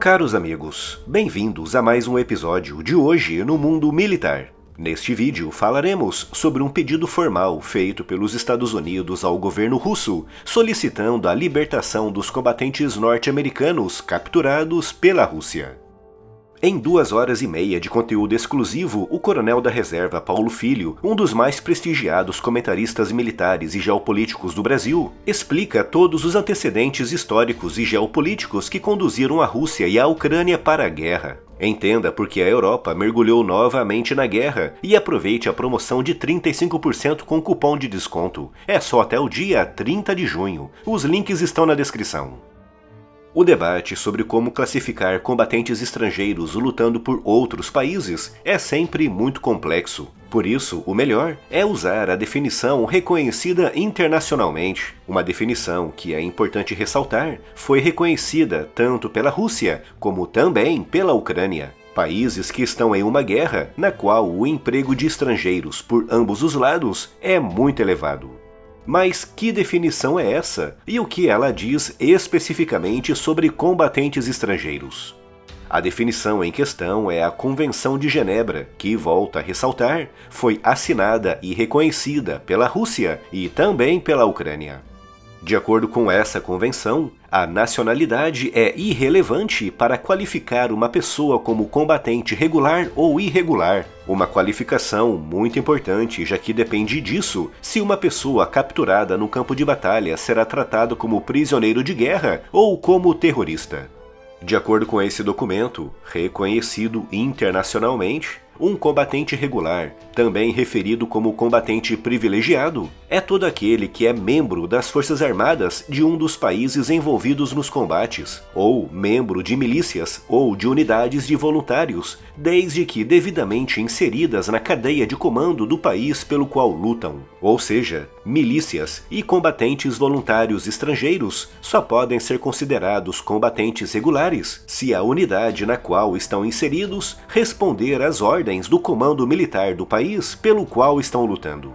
Caros amigos, bem-vindos a mais um episódio de Hoje no Mundo Militar. Neste vídeo falaremos sobre um pedido formal feito pelos Estados Unidos ao governo russo, solicitando a libertação dos combatentes norte-americanos capturados pela Rússia. Em 2 horas e meia de conteúdo exclusivo, o coronel da reserva Paulo Filho, um dos mais prestigiados comentaristas militares e geopolíticos do Brasil, explica todos os antecedentes históricos e geopolíticos que conduziram a Rússia e a Ucrânia para a guerra. Entenda por que a Europa mergulhou novamente na guerra e aproveite a promoção de 35% com cupom de desconto. É só até o dia 30 de junho. Os links estão na descrição. O debate sobre como classificar combatentes estrangeiros lutando por outros países é sempre muito complexo. Por isso, o melhor é usar a definição reconhecida internacionalmente. Uma definição que, é importante ressaltar, foi reconhecida tanto pela Rússia como também pela Ucrânia. Países que estão em uma guerra na qual o emprego de estrangeiros por ambos os lados é muito elevado. Mas que definição é essa? E o que ela diz especificamente sobre combatentes estrangeiros? A definição em questão é a Convenção de Genebra, que, volta a ressaltar, foi assinada e reconhecida pela Rússia e também pela Ucrânia. De acordo com essa convenção, a nacionalidade é irrelevante para qualificar uma pessoa como combatente regular ou irregular. Uma qualificação muito importante, já que depende disso se uma pessoa capturada no campo de batalha será tratada como prisioneiro de guerra ou como terrorista. De acordo com esse documento, reconhecido internacionalmente, um combatente regular, também referido como combatente privilegiado, é todo aquele que é membro das Forças Armadas de um dos países envolvidos nos combates, ou membro de milícias ou de unidades de voluntários, desde que devidamente inseridas na cadeia de comando do país pelo qual lutam. Ou seja, milícias e combatentes voluntários estrangeiros só podem ser considerados combatentes regulares se a unidade na qual estão inseridos responder às ordens do comando militar do país pelo qual estão lutando.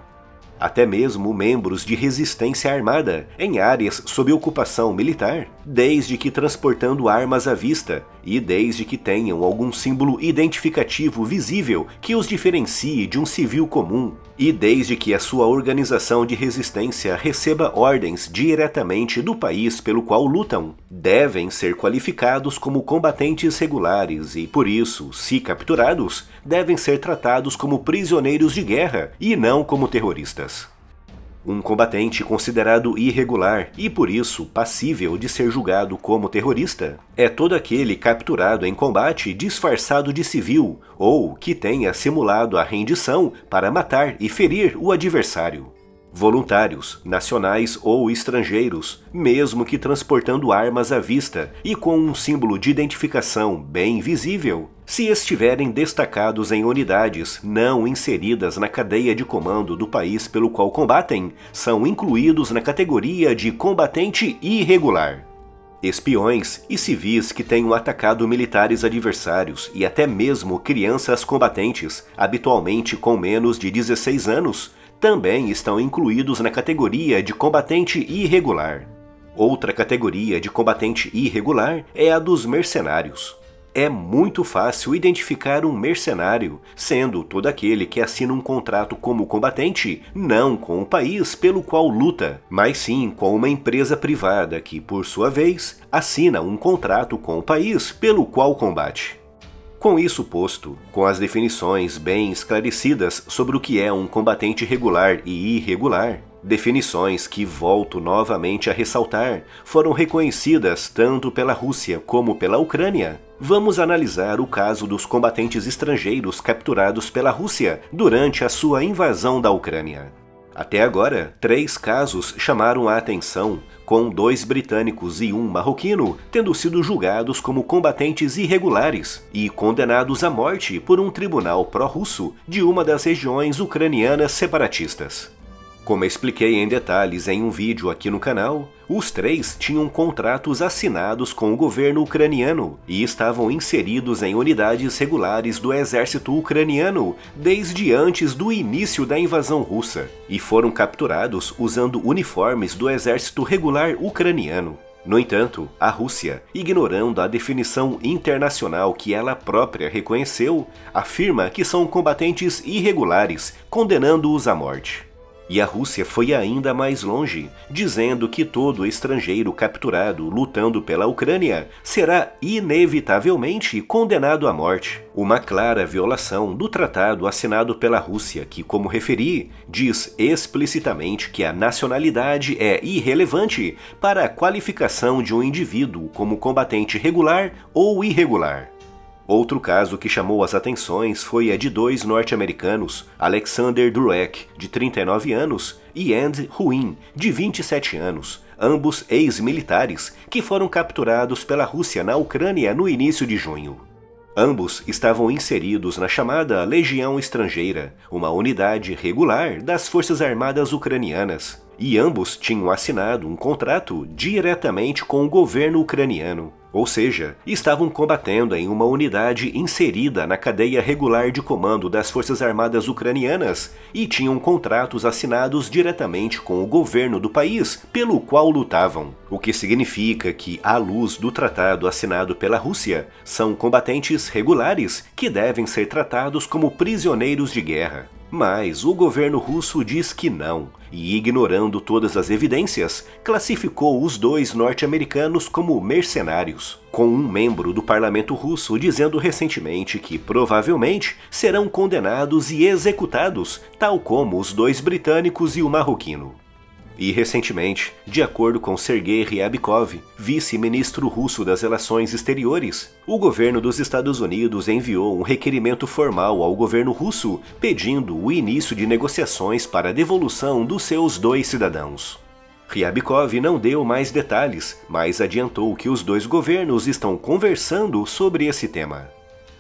Até mesmo membros de resistência armada em áreas sob ocupação militar, desde que transportando armas à vista e desde que tenham algum símbolo identificativo visível que os diferencie de um civil comum, e desde que a sua organização de resistência receba ordens diretamente do país pelo qual lutam, devem ser qualificados como combatentes regulares e, por isso, se capturados, devem ser tratados como prisioneiros de guerra e não como terroristas. Um combatente considerado irregular e, por isso, passível de ser julgado como terrorista é todo aquele capturado em combate disfarçado de civil ou que tenha simulado a rendição para matar e ferir o adversário. Voluntários, nacionais ou estrangeiros, mesmo que transportando armas à vista e com um símbolo de identificação bem visível, se estiverem destacados em unidades não inseridas na cadeia de comando do país pelo qual combatem, são incluídos na categoria de combatente irregular. Espiões e civis que tenham atacado militares adversários e até mesmo crianças combatentes, habitualmente com menos de 16 anos, também estão incluídos na categoria de combatente irregular. Outra categoria de combatente irregular é a dos mercenários. É muito fácil identificar um mercenário, sendo todo aquele que assina um contrato como combatente, não com o país pelo qual luta, mas sim com uma empresa privada que, por sua vez, assina um contrato com o país pelo qual combate. Com isso posto, com as definições bem esclarecidas sobre o que é um combatente regular e irregular, definições que, volto novamente a ressaltar, foram reconhecidas tanto pela Rússia como pela Ucrânia, vamos analisar o caso dos combatentes estrangeiros capturados pela Rússia durante a sua invasão da Ucrânia. Até agora, 3 casos chamaram a atenção, com 2 britânicos e 1 marroquino tendo sido julgados como combatentes irregulares e condenados à morte por um tribunal pró-russo de uma das regiões ucranianas separatistas. Como expliquei em detalhes em um vídeo aqui no canal, os 3 tinham contratos assinados com o governo ucraniano e estavam inseridos em unidades regulares do exército ucraniano desde antes do início da invasão russa e foram capturados usando uniformes do exército regular ucraniano. No entanto, a Rússia, ignorando a definição internacional que ela própria reconheceu, afirma que são combatentes irregulares, condenando-os à morte. E a Rússia foi ainda mais longe, dizendo que todo estrangeiro capturado lutando pela Ucrânia será inevitavelmente condenado à morte. Uma clara violação do tratado assinado pela Rússia, que, como referi, diz explicitamente que a nacionalidade é irrelevante para a qualificação de um indivíduo como combatente regular ou irregular. Outro caso que chamou as atenções foi a de dois norte-americanos, Alexander Durek, de 39 anos, e Andy Ruin, de 27 anos, ambos ex-militares, que foram capturados pela Rússia na Ucrânia no início de junho. Ambos estavam inseridos na chamada Legião Estrangeira, uma unidade regular das Forças Armadas Ucranianas, e ambos tinham assinado um contrato diretamente com o governo ucraniano. Ou seja, estavam combatendo em uma unidade inserida na cadeia regular de comando das Forças Armadas Ucranianas e tinham contratos assinados diretamente com o governo do país pelo qual lutavam. O que significa que, à luz do tratado assinado pela Rússia, são combatentes regulares que devem ser tratados como prisioneiros de guerra. Mas o governo russo diz que não, e ignorando todas as evidências, classificou os dois norte-americanos como mercenários, com um membro do parlamento russo dizendo recentemente que provavelmente serão condenados e executados, tal como os dois britânicos e o marroquino. E recentemente, de acordo com Sergei Ryabkov, vice-ministro russo das Relações Exteriores, o governo dos Estados Unidos enviou um requerimento formal ao governo russo pedindo o início de negociações para a devolução dos seus dois cidadãos. Ryabkov não deu mais detalhes, mas adiantou que os dois governos estão conversando sobre esse tema.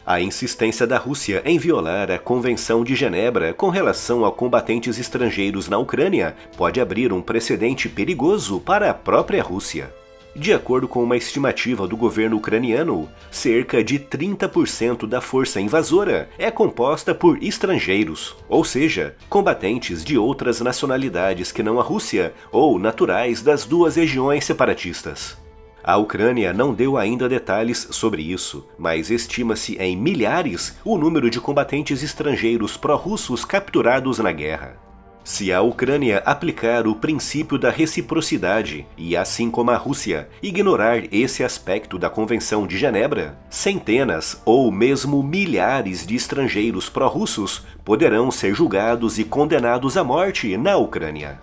A insistência da Rússia em violar a Convenção de Genebra com relação a combatentes estrangeiros na Ucrânia pode abrir um precedente perigoso para a própria Rússia. De acordo com uma estimativa do governo ucraniano, cerca de 30% da força invasora é composta por estrangeiros, ou seja, combatentes de outras nacionalidades que não a Rússia ou naturais das duas regiões separatistas. A Ucrânia não deu ainda detalhes sobre isso, mas estima-se em milhares o número de combatentes estrangeiros pró-russos capturados na guerra. Se a Ucrânia aplicar o princípio da reciprocidade e, assim como a Rússia, ignorar esse aspecto da Convenção de Genebra, centenas ou mesmo milhares de estrangeiros pró-russos poderão ser julgados e condenados à morte na Ucrânia.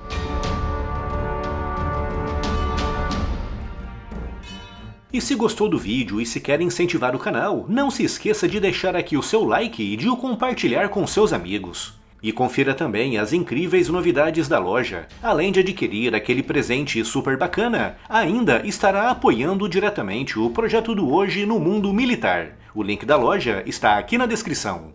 E se gostou do vídeo e se quer incentivar o canal, não se esqueça de deixar aqui o seu like e de o compartilhar com seus amigos. E confira também as incríveis novidades da loja. Além de adquirir aquele presente super bacana, ainda estará apoiando diretamente o projeto do Hoje no Mundo Militar. O link da loja está aqui na descrição.